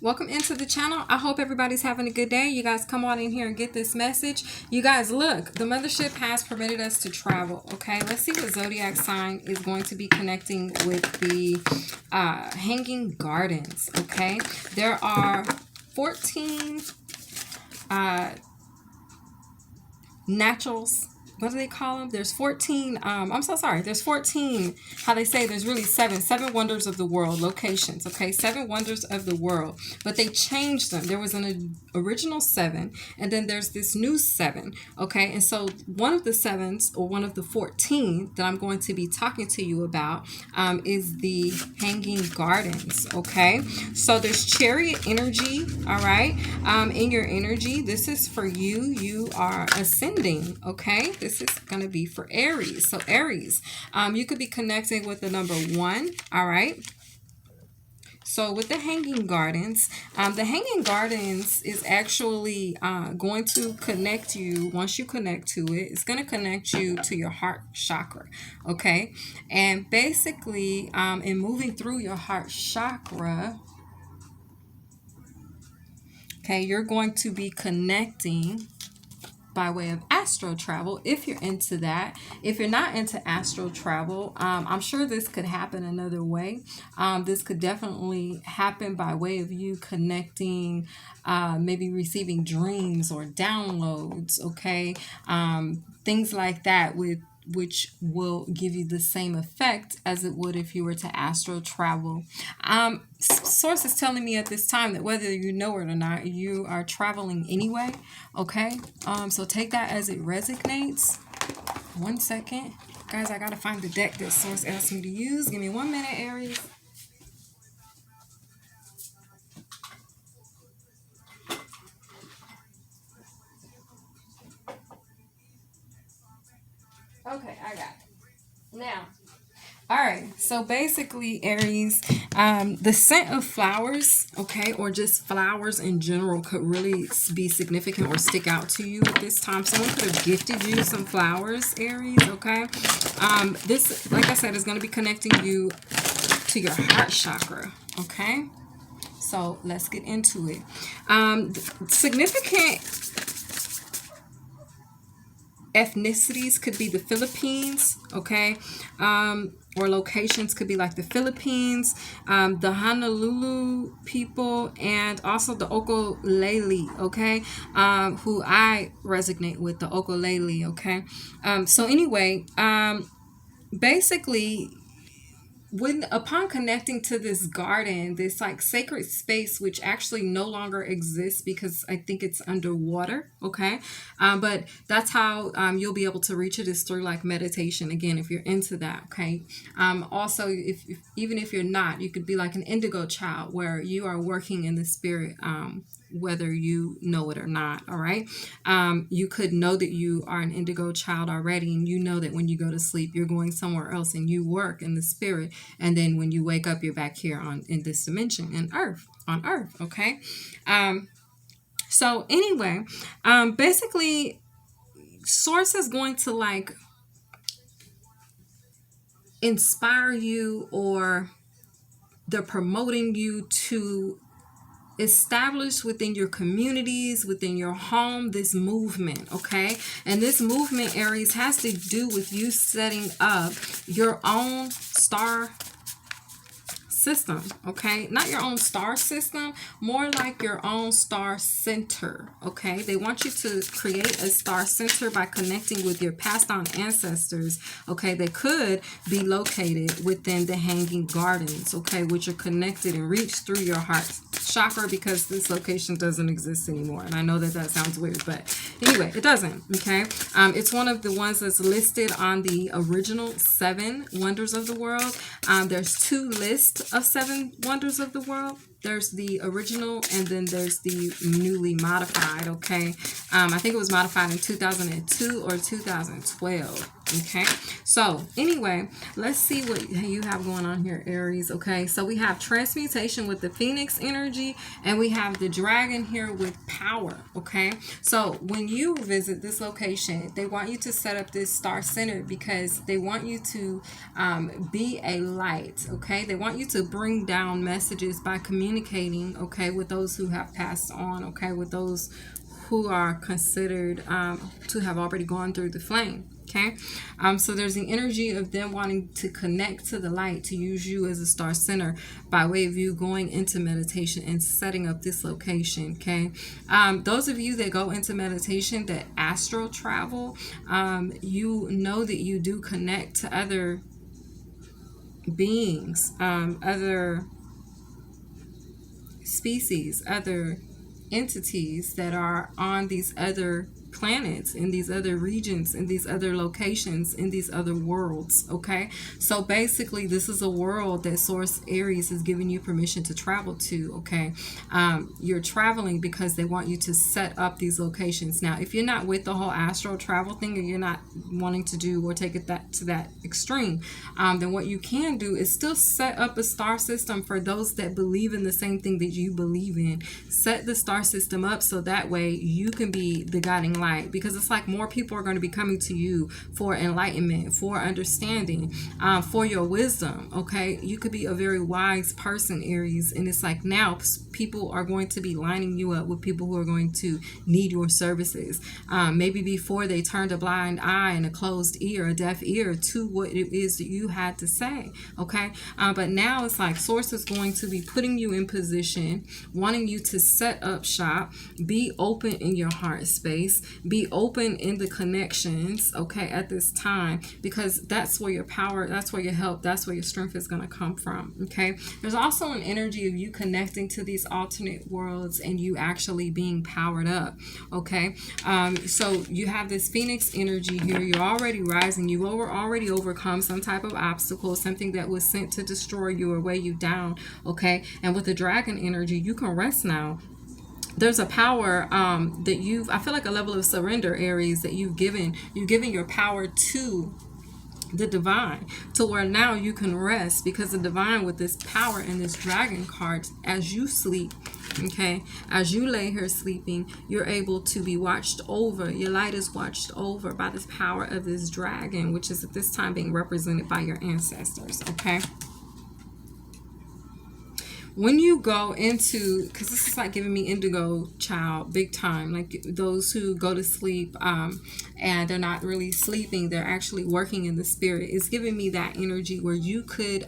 Welcome into the channel. I hope everybody's having a good day. You guys come on in here and get this message. You guys, look, the mothership has permitted us to travel. Okay, let's see what zodiac sign is going to be connecting with the hanging gardens. Okay, there are 14 naturals. What do they call them? There's 14, I'm so sorry. There's 14, how they say there's really seven wonders of the world, locations, okay? 7 wonders of the world, but they changed them. There was an original 7, and then there's this new 7, okay? And so one of the 7s, or one of the 14 that I'm going to be talking to you about is the hanging gardens, okay? So there's chariot energy, all right? In your energy, this is for you. You are ascending, okay? This is going to be for Aries. So Aries, you could be connecting with the number 1, all right? So with the hanging gardens is actually going to connect you. Once you connect to it, it's going to connect you to your heart chakra, okay? And basically, in moving through your heart chakra, okay, you're going to be connecting by way of astral travel, if you're into that. If you're not into astral travel, I'm sure this could happen another way. This could definitely happen by way of you connecting, maybe receiving dreams or downloads, okay? Things like that, which will give you the same effect as it would if you were to astral travel. Source is telling me at this time that whether you know it or not, you are traveling anyway, okay? So take that as it resonates. 1 second. Guys, I gotta find the deck that Source asked me to use. Give me 1 minute, Aries. Okay, I got it. Now, all right, so basically, Aries, the scent of flowers, okay, or just flowers in general could really be significant or stick out to you at this time. Someone could have gifted you some flowers, Aries, okay? This, like I said, is going to be connecting you to your heart chakra, okay? So let's get into it. Significant ethnicities could be the Philippines, okay? Or locations could be like the Philippines, the Honolulu people, and also the Okolele, okay? Who I resonate with, the Okolele, okay? So anyway, basically, upon connecting to this garden, this like sacred space, which actually no longer exists because I think it's underwater, okay? But that's how you'll be able to reach it, is through like meditation, again, if you're into that, okay? Also, if even if you're not, you could be like an indigo child where you are working in the spirit, whether you know it or not, all right? You could know that you are an indigo child already, and you know that when you go to sleep, you're going somewhere else and you work in the spirit, and then when you wake up, you're back here in this dimension, on earth, okay? So anyway, basically, Source is going to like inspire you, or they're promoting you to establish within your communities, within your home, this movement, okay? And this movement, Aries, has to do with you setting up your own star system, okay? Not your own star system, more like your own star center, okay? They want you to create a star center by connecting with your passed on ancestors, okay? They could be located within the hanging gardens, okay, which are connected and reach through your heart chakra, because this location doesn't exist anymore. And I know that sounds weird, but anyway, it doesn't, okay? It's one of the ones that's listed on the original 7 wonders of the world. There's 2 lists of 7 wonders of the world. There's the original, and then there's the newly modified, okay? I think it was modified in 2002 or 2012. Okay, so anyway, let's see what you have going on here, Aries. Okay, so we have transmutation with the Phoenix energy, and we have the dragon here with power. Okay, so when you visit this location, they want you to set up this star center because they want you to be a light. Okay, they want you to bring down messages by communicating, okay, with those who have passed on, okay, with those who are considered to have already gone through the flame. Okay, so there's the energy of them wanting to connect to the light, to use you as a star center by way of you going into meditation and setting up this location. Okay, those of you that go into meditation, that astral travel, you know that you do connect to other beings, other species, other entities that are on these other planets, in these other regions, in these other locations, in these other worlds. Okay, so basically this is a world that Source Aries is giving you permission to travel to. Okay, you're traveling because they want you to set up these locations. Now if you're not with the whole astral travel thing, or you're not wanting to do or take it to that extreme, then what you can do is still set up a star system for those that believe in the same thing that you believe in. Set the star system up so that way you can be the guiding light, because it's like more people are going to be coming to you for enlightenment, for understanding, for your wisdom. Okay, you could be a very wise person, Aries, and it's like now people are going to be lining you up with people who are going to need your services. Maybe before they turned a blind eye and a closed ear, a deaf ear to what it is that you had to say. Okay, but now it's like Source is going to be putting you in position, wanting you to set up shop, be open in your heart space, be open in the connections, okay, at this time, because that's where your power, that's where your help, that's where your strength is going to come from. Okay, there's also an energy of you connecting to these alternate worlds and you actually being powered up. Okay, so you have this Phoenix energy here. You're already rising. You've already overcome some type of obstacle, something that was sent to destroy you or weigh you down. Okay, and with the dragon energy, you can rest now. There's a power that I feel like a level of surrender, Aries, that you've given your power to the divine, to where now you can rest, because the divine, with this power and this dragon card, as you sleep, okay, as you lay here sleeping, you're able to be watched over. Your light is watched over by this power of this dragon, which is at this time being represented by your ancestors. Okay, when you go into, because this is like giving me indigo child big time, like those who go to sleep and they're not really sleeping, they're actually working in the spirit. It's giving me that energy where you could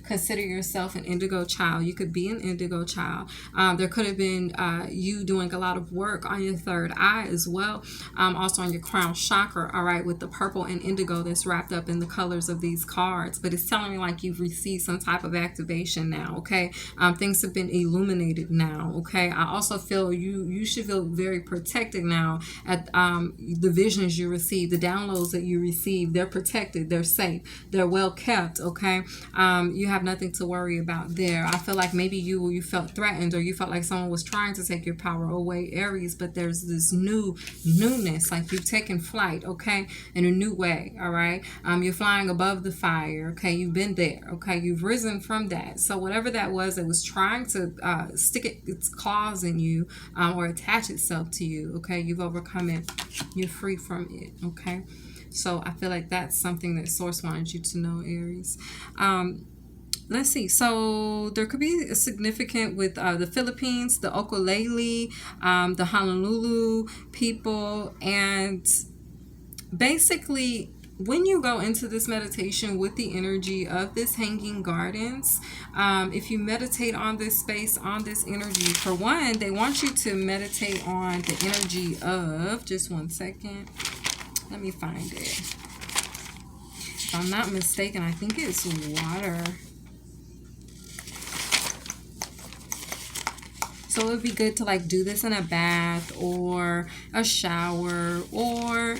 consider yourself an indigo child. You could be an indigo child. There could have been you doing a lot of work on your third eye as well, also on your crown chakra, all right, with the purple and indigo that's wrapped up in the colors of these cards. But it's telling me like you've received some type of activation now. Okay, things have been illuminated now. Okay, I also feel you should feel very protected now at the visions you receive, the downloads that you receive. They're protected, they're safe, they're well kept. Okay, you have nothing to worry about there. I feel like maybe you felt threatened, or you felt like someone was trying to take your power away, Aries, but there's this newness, like you've taken flight, okay, in a new way. All right, you're flying above the fire. Okay, you've been there. Okay, you've risen from that. So whatever that was that was trying to stick its claws in you or attach itself to you, okay, you've overcome it. You're free from it. Okay, so I feel like that's something that Source wanted you to know, Aries. Let's see. So there could be a significant with the Philippines, the ukulele, the Honolulu people, and basically when you go into this meditation with the energy of this hanging gardens, if you meditate on this space, on this energy, for one, they want you to meditate on the energy of, just one second, let me find it. If I'm not mistaken, I think it's water. So it would be good to like do this in a bath or a shower, or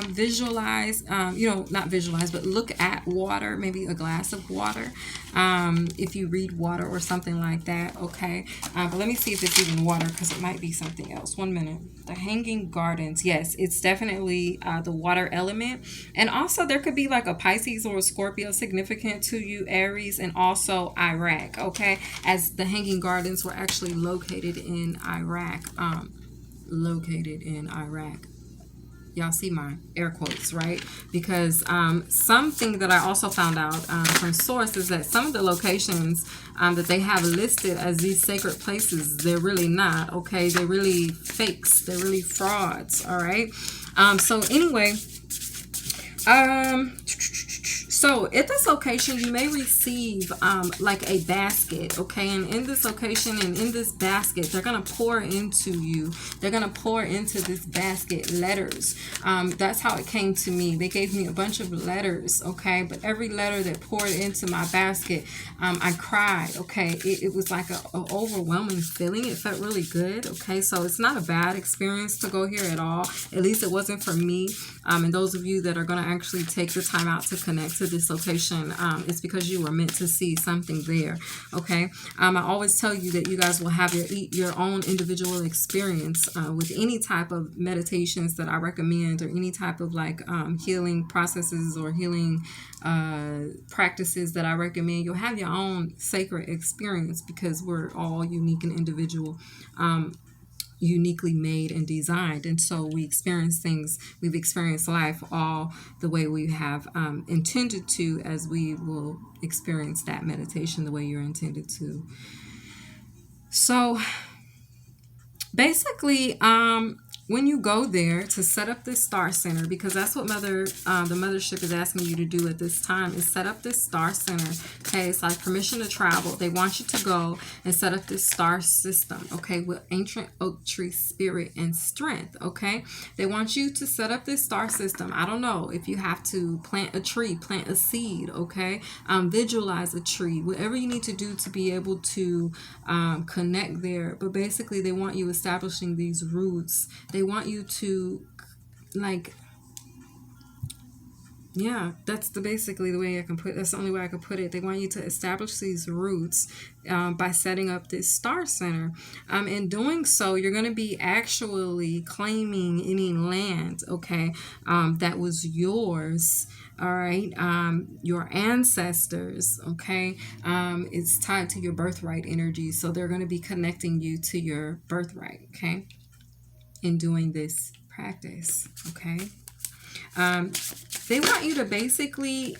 visualize, not visualize, but look at water, maybe a glass of water. If you read water or something like that, okay? But let me see if it's even water, because it might be something else. 1 minute. The Hanging Gardens. Yes, it's definitely the water element. And also there could be like a Pisces or a Scorpio significant to you, Aries, and also Iraq, okay? As the Hanging Gardens were actually located in Iraq. Y'all see my air quotes, right? Because something that I also found out from source is that some of the locations that they have listed as these sacred places, they're really not, okay? They're really fakes. They're really frauds, all right? So anyway, so at this location, you may receive like a basket, okay? And in this location and in this basket, they're going to pour into you. They're going to pour into this basket letters. That's how it came to me. They gave me a bunch of letters, okay? But every letter that poured into my basket, I cried, okay? It was like an overwhelming feeling. It felt really good, okay? So it's not a bad experience to go here at all. At least it wasn't for me. And those of you that are going to actually take the time out to connect to this location, it's because you were meant to see something there, okay? I always tell you that you guys will have your own individual experience with any type of meditations that I recommend, or any type of like healing processes or healing practices that I recommend. You'll have your own sacred experience, because we're all unique and individual, uniquely made and designed, and so we experience things, we've experienced life all the way we have intended to, as we will experience that meditation the way you're intended to. So basically, when you go there to set up this star center, because that's what the mothership is asking you to do at this time, is set up this star center. Okay, it's like permission to travel. They want you to go and set up this star system, okay, with ancient oak tree spirit and strength, okay? They want you to set up this star system. I don't know if you have to plant a tree, plant a seed, okay? Visualize a tree, whatever you need to do to be able to connect there. But basically, they want you establishing these roots. They want you to, like, yeah, that's basically the way I can put it. That's the only way I can put it. They want you to establish these roots by setting up this star center. In doing so, you're going to be actually claiming any land, okay, that was yours. All right, your ancestors, okay, it's tied to your birthright energy. So they're going to be connecting you to your birthright, okay, in doing this practice, okay. They want you to basically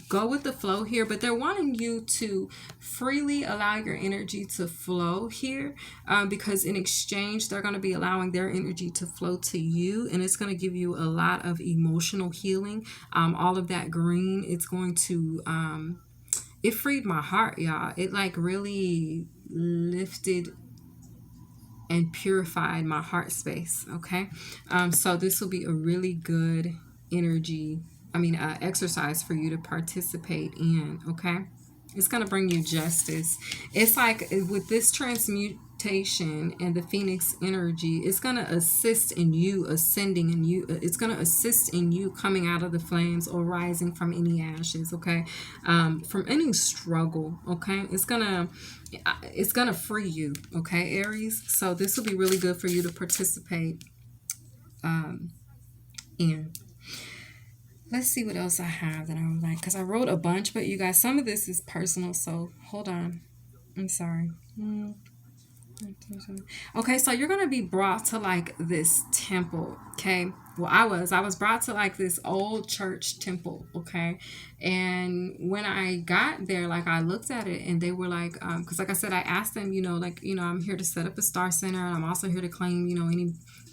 go with the flow here, but they're wanting you to freely allow your energy to flow here, because in exchange, they're going to be allowing their energy to flow to you, and it's going to give you a lot of emotional healing. All of that green, it's going to, it freed my heart, y'all. It like really lifted and purified my heart space, okay? So this will be a really good exercise for you to participate in, okay? It's going to bring you justice. It's like with this transmutation and the Phoenix energy, it's going to assist in you ascending, and it's going to assist in you coming out of the flames or rising from any ashes, okay? From any struggle, okay? It's going to free you, okay, Aries? So this will be really good for you to participate in. Let's see what else I have that I would like, because I wrote a bunch, but you guys, some of this is personal, so hold on. I'm sorry. Okay, so you're going to be brought to like this temple, okay? Well, I was brought to like this old church temple, okay? And when I got there, like I looked at it, and they were like, because like I said, I asked them, I'm here to set up a star center, and I'm also here to claim,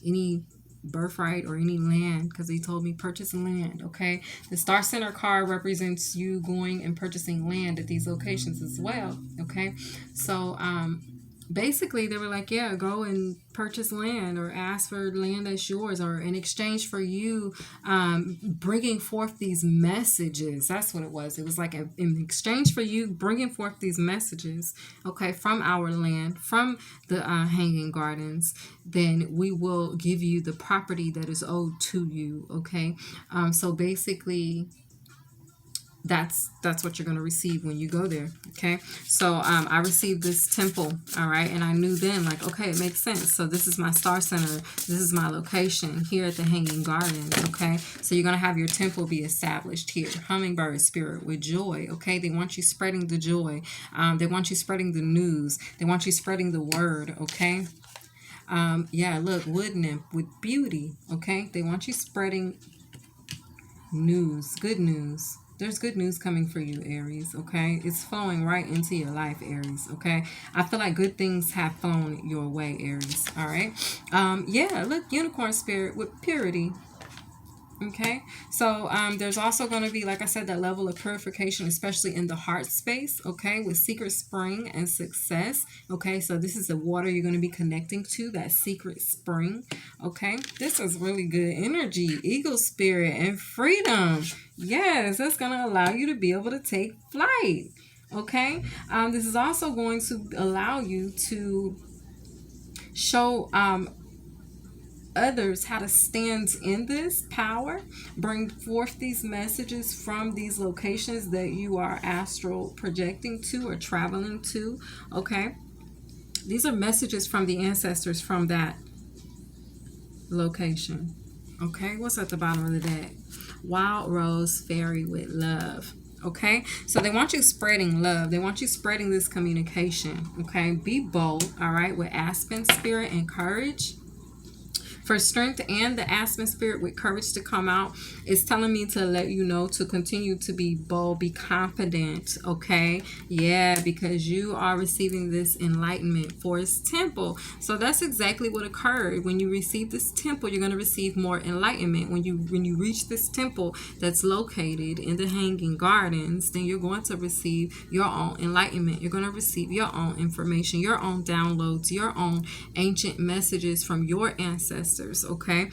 any birthright or any land, because they told me purchase land, okay? The star center card represents you going and purchasing land at these locations as well, okay? So basically they were like, yeah, go and purchase land or ask for land that's yours, or in exchange for you bringing forth these messages. That's what it was. It was like in exchange for you bringing forth these messages, okay, from our land, from the hanging gardens, then we will give you the property that is owed to you, okay. So basically that's what you're going to receive when you go there, okay. So I received this temple, all right, and I knew then, like, okay, it makes sense. So this is my star center, this is my location here at the hanging gardens, okay. So you're going to have your temple be established here. Hummingbird spirit with joy, okay. They want you spreading the joy, they want you spreading the news, they want you spreading the word, okay. Yeah, look, wood nymph with beauty, okay. They want you spreading news, good news. There's good news coming for you, Aries, okay? It's flowing right into your life, Aries, okay? I feel like good things have flown your way, Aries, all right? Yeah, look, unicorn spirit with purity, okay. So there's also going to be, like I said, that level of purification, especially in the heart space, okay, with secret spring and success, okay. So this is the water you're going to be connecting to, that secret spring, okay. This is really good energy. Eagle spirit and freedom. Yes, that's going to allow you to be able to take flight, okay. This is also going to allow you to show others how to stand in this power, bring forth these messages from these locations that you are astral projecting to or traveling to, okay. These are messages from the ancestors from that location, okay. What's at the bottom of the deck? Wild rose fairy with love, okay. So they want you spreading love, they want you spreading this communication, okay. Be bold, all right, with aspen spirit and courage. For strength and the aspen spirit with courage to come out, it's telling me to let you know to continue to be bold, be confident, okay? Yeah, because you are receiving this enlightenment for its temple. So that's exactly what occurred. When you receive this temple, you're going to receive more enlightenment. When you reach this temple that's located in the hanging gardens, then you're going to receive your own enlightenment. You're going to receive your own information, your own downloads, your own ancient messages from your ancestors. Okay,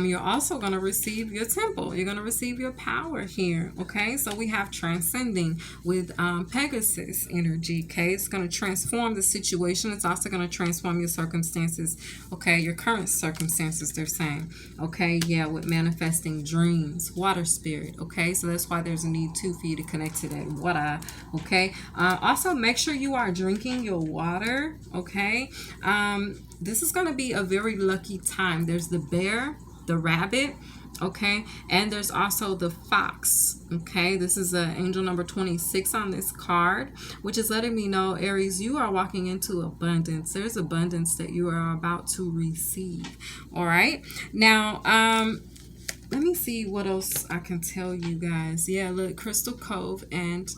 you're also going to receive your temple. You're going to receive your power here. Okay, so we have transcending with Pegasus energy. Okay, it's going to transform the situation. It's also going to transform your circumstances. Okay, your current circumstances, they're saying. Okay, yeah, with manifesting dreams, water spirit. Okay, so that's why there's a need too for you to connect to that water. Okay, also make sure you are drinking your water. Okay, this is going to be a very lucky time. There's the bear, the rabbit, okay, and there's also the fox, okay. This is angel number 26 on this card, which is letting me know, Aries, you are walking into abundance. There's abundance that you are about to receive, all right. Now let me see what else I can tell you guys. Yeah, look, Crystal Cove and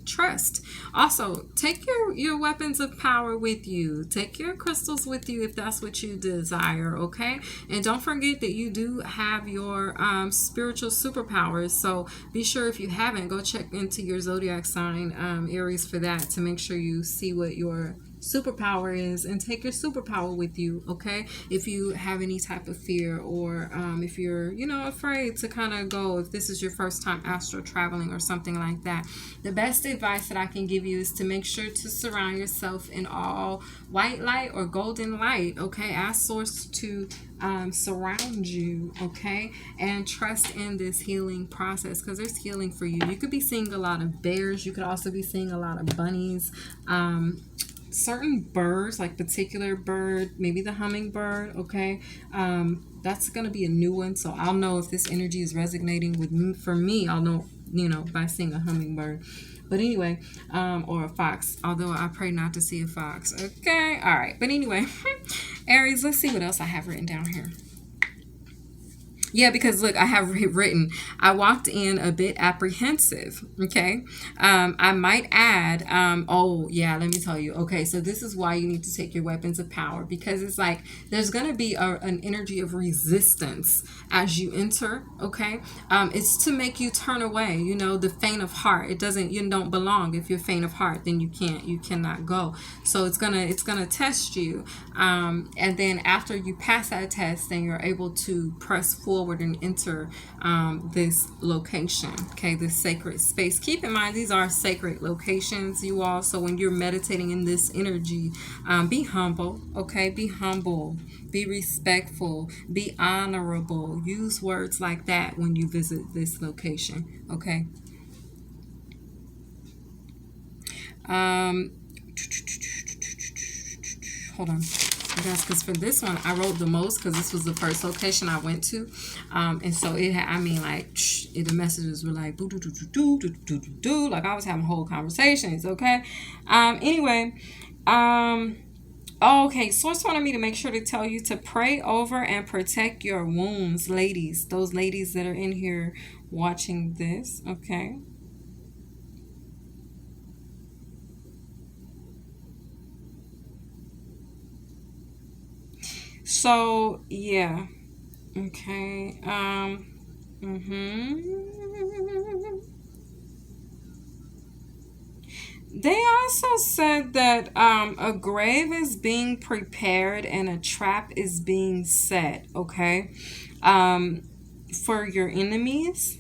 trust. Also, take your weapons of power with you. Take your crystals with you if that's what you desire, okay? And don't forget that you do have your spiritual superpowers. So be sure, if you haven't, go check into your zodiac sign, Aries, for that, to make sure you see what your superpower is, and take your superpower with you, okay? If you have any type of fear, or if you're afraid to kind of go, if this is your first time astral traveling or something like that, the best advice that I can give you is to make sure to surround yourself in all white light or golden light, okay? Ask source to surround you, okay? And trust in this healing process, because there's healing for you. You could be seeing a lot of bears, you could also be seeing a lot of bunnies, certain birds, like particular bird, maybe the hummingbird, okay. That's going to be a new one, so I'll know if this energy is resonating with me. For me, I'll know, by seeing a hummingbird. But anyway, or a fox, although I pray not to see a fox, okay. All right, but anyway, Aries, let's see what else I have written down here. Yeah, because look, I have written, I walked in a bit apprehensive. Okay. I might add, oh, yeah, let me tell you. Okay. So this is why you need to take your weapons of power, because it's like there's going to be an energy of resistance as you enter. Okay. It's to make you turn away, you know, the faint of heart. It doesn't, you don't belong. If you're faint of heart, then you cannot go. So it's gonna test you. And then after you pass that test, then you're able to press forward and enter this location, okay, this sacred space. Keep in mind, these are sacred locations, you all. So when you're meditating in this energy, be humble, okay? Be humble, be respectful, be honorable. Use words like that when you visit this location, okay? Um, hold on. Yes, because for this one, I wrote the most because this was the first location I went to. And so it had, I mean, like, the messages were like, do, do, do, do, do, do, do, do. Like, I was having whole conversations, okay? Anyway, okay, Source wanted me to make sure to tell you to pray over and protect your wounds, ladies. Those ladies that are in here watching this, okay? So, yeah. Okay. Mhm. They also said that a grave is being prepared and a trap is being set, okay? Um, for your enemies.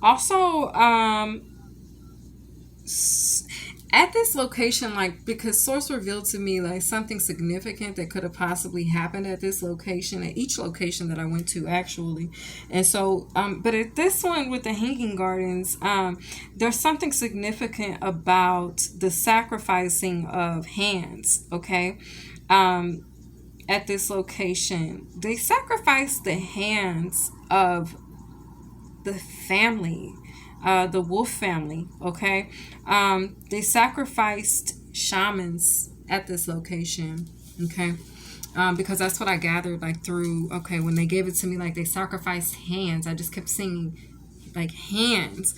Also, at this location, like, because Source revealed to me like something significant that could have possibly happened at this location, at each location that I went to, actually. And so, but at this one with the hanging gardens, there's something significant about the sacrificing of hands, okay? um at this location, they sacrificed the hands of the family, the wolf family, okay? They sacrificed shamans at this location, okay? Because that's what I gathered, like, through, okay, when they gave it to me, like, they sacrificed hands. I just kept seeing, like, hands,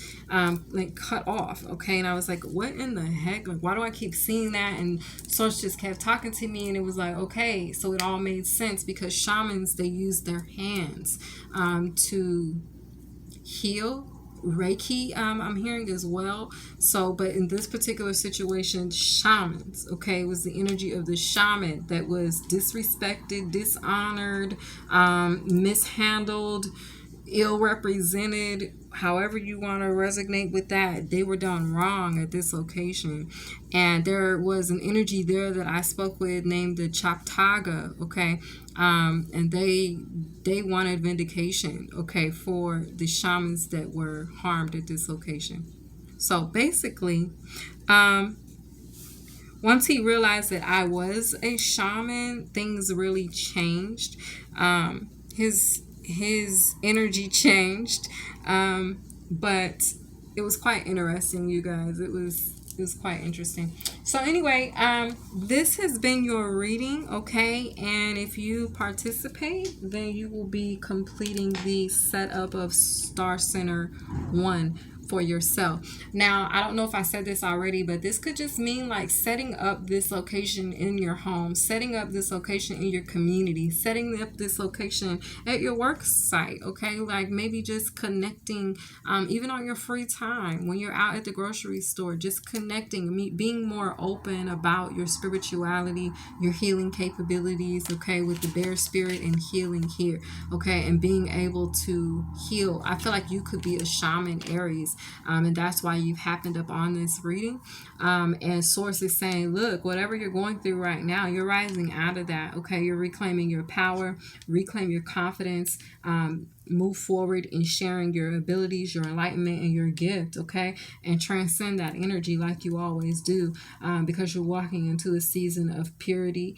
like, cut off, okay? And I was like, what in the heck? Like, why do I keep seeing that? And Source just kept talking to me, and it was like, okay, so it all made sense, because shamans, they use their hands to heal. Reiki, I'm hearing as well. So, but in this particular situation, shamans, okay, it was the energy of the shaman that was disrespected, dishonored, mishandled, ill represented, however you want to resonate with that. They were done wrong at this location. And there was an energy there that I spoke with named the Chaptaga, okay? And they wanted vindication, okay, for the shamans that were harmed at this location. So basically, um, once he realized that I was a shaman, things really changed. His energy changed, but it was quite interesting, you guys. It was quite interesting. So anyway, this has been your reading, okay? And if you participate, then you will be completing the setup of Star Center 1 for yourself. Now, I don't know if I said this already, but this could just mean like setting up this location in your home, setting up this location in your community, setting up this location at your work site, okay? Like maybe just connecting, even on your free time when you're out at the grocery store, just connecting, being more open about your spirituality, your healing capabilities, okay, with the bear spirit and healing here, okay, and being able to heal. I feel like you could be a shaman, Aries, and that's why you've happened up on this reading. And Source is saying, look, whatever you're going through right now, you're rising out of that, okay? You're reclaiming your power, reclaim your confidence, move forward in sharing your abilities, your enlightenment, and your gift, okay? And transcend that energy like you always do, because you're walking into a season of purity,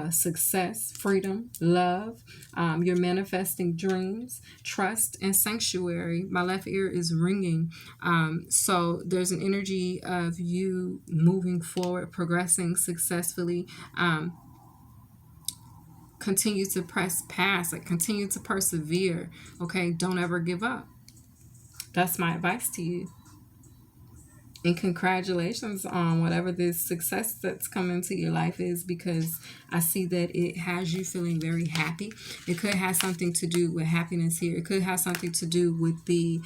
success, freedom, love. You're manifesting dreams, trust, and sanctuary. My left ear is ringing. So there's an energy of you moving forward, progressing successfully. Continue to press past, like continue to persevere. Okay, don't ever give up. That's my advice to you. And congratulations on whatever this success that's come into your life is, because I see that it has you feeling very happy. It could have something to do with happiness here. It could have something to do with the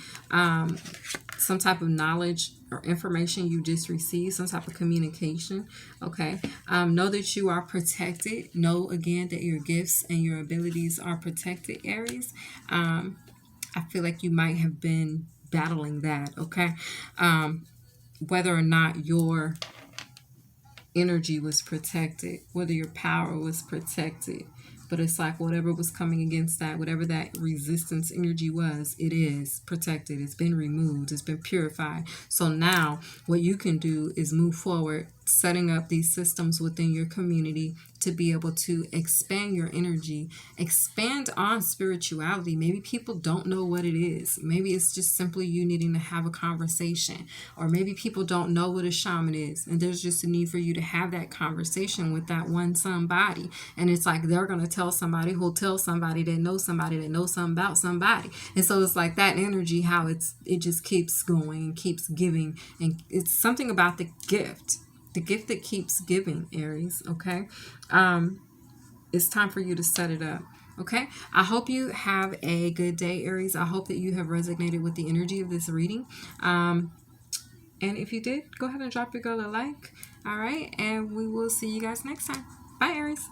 some type of knowledge or information you just received, some type of communication. Okay. Know that you are protected. Know again that your gifts and your abilities are protected, Aries. I feel like you might have been battling that. Okay. Whether or not your energy was protected, whether your power was protected. But it's like whatever was coming against that, whatever that resistance energy was, it is protected. It's been removed. It's been purified. So now what you can do is move forward, setting up these systems within your community to be able to expand your energy, expand on spirituality. Maybe people don't know what it is. Maybe it's just simply you needing to have a conversation, or maybe people don't know what a shaman is, and there's just a need for you to have that conversation with that one somebody. And it's like they're going to tell somebody who'll tell somebody that knows somebody that knows something about somebody. And so it's like that energy, how it just keeps going and keeps giving. And it's something about the gift that keeps giving, Aries. Okay. It's time for you to set it up. Okay. I hope you have a good day, Aries. I hope that you have resonated with the energy of this reading. And if you did, go ahead and drop your girl a like. All right. And we will see you guys next time. Bye, Aries.